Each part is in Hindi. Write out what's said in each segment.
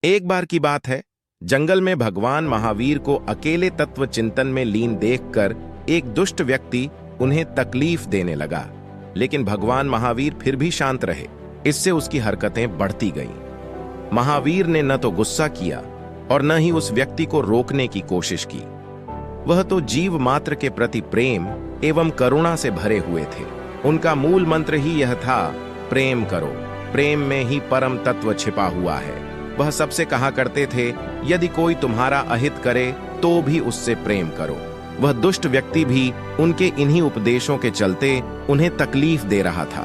एक बार की बात है, जंगल में भगवान महावीर को अकेले तत्व चिंतन में लीन देखकर एक दुष्ट व्यक्ति उन्हें तकलीफ देने लगा। लेकिन भगवान महावीर फिर भी शांत रहे। इससे उसकी हरकतें बढ़ती गईं। महावीर ने न तो गुस्सा किया और न ही उस व्यक्ति को रोकने की कोशिश की। वह तो जीव मात्र के प्रति प्रेम एवं करुणा से भरे हुए थे। उनका मूल मंत्र ही यह था, प्रेम करो, प्रेम में ही परम तत्व छिपा हुआ है। वह सबसे कहा करते थे, यदि कोई तुम्हारा अहित करे तो भी उससे प्रेम करो। वह दुष्ट व्यक्ति भी उनके इन्हीं उपदेशों के चलते उन्हें तकलीफ दे रहा था।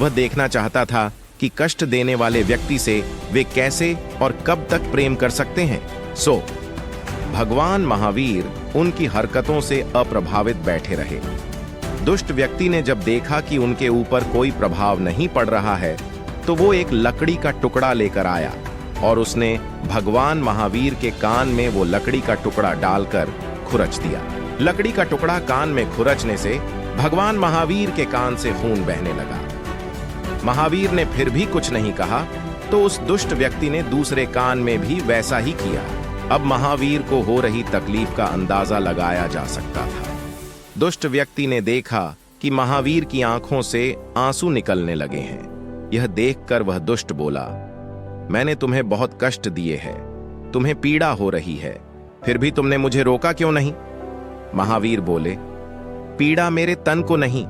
वह देखना चाहता था कि कष्ट देने वाले व्यक्ति से वे कैसे और कब तक प्रेम कर सकते हैं। सो भगवान महावीर उनकी हरकतों से अप्रभावित बैठे रहे। दुष्ट व्यक्ति ने जब देखा कि उनके ऊपर कोई प्रभाव नहीं पड़ रहा है, तो वो एक लकड़ी का टुकड़ा लेकर आया और उसने भगवान महावीर के कान में वो लकड़ी का टुकड़ा डालकर खुरच दिया। लकड़ी का टुकड़ा कान में खुरचने से भगवान महावीर के कान से खून बहने लगा। महावीर ने फिर भी कुछ नहीं कहा, तो उस दुष्ट व्यक्ति ने दूसरे कान में भी वैसा ही किया। अब महावीर को हो रही तकलीफ का अंदाजा लगाया जा सकता था। दुष्ट व्यक्ति ने देखा कि महावीर की आंखों से आंसू निकलने लगे हैं। यह देखकर वह दुष्ट बोला, मैंने तुम्हें बहुत कष्ट दिए हैं, तुम्हें पीड़ा हो रही है, फिर भी तुमने मुझे रोका क्यों नहीं? महावीर बोले, पीड़ा मेरे तन को नहीं,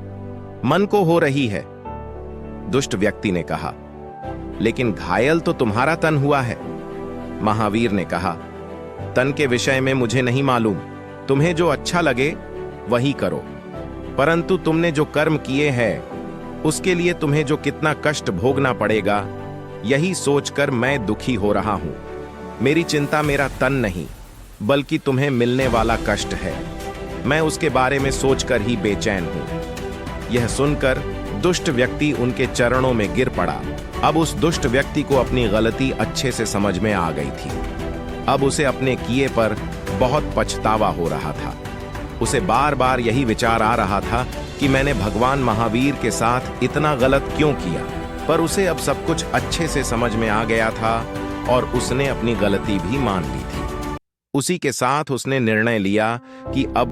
मन को हो रही है। दुष्ट व्यक्ति ने कहा, लेकिन घायल तो तुम्हारा तन हुआ है। महावीर ने कहा, तन के विषय में मुझे नहीं मालूम, तुम्हें जो अच्छा लगे वही करो, परंतु तुमने जो कर्म किए हैं उसके लिए तुम्हें जो कितना कष्ट भोगना पड़ेगा, यही सोचकर मैं दुखी हो रहा हूं। मेरी चिंता मेरा तन नहीं, बल्कि तुम्हें मिलने वाला कष्ट है। मैं उसके बारे में सोचकर ही बेचैन हूं। यह सुनकर दुष्ट व्यक्ति उनके चरणों में गिर पड़ा। अब उस दुष्ट व्यक्ति को अपनी गलती अच्छे से समझ में आ गई थी। अब उसे अपने किए पर बहुत पछतावा हो रहा था। उसे बार बार यही विचार आ रहा था कि मैंने भगवान महावीर के साथ इतना गलत क्यों किया। पर उसे अब सब कुछ अच्छे से समझ में आ गया था और उसने अपनी गलती भी मान ली थी। उसी के साथ उसने निर्णय लिया कि अब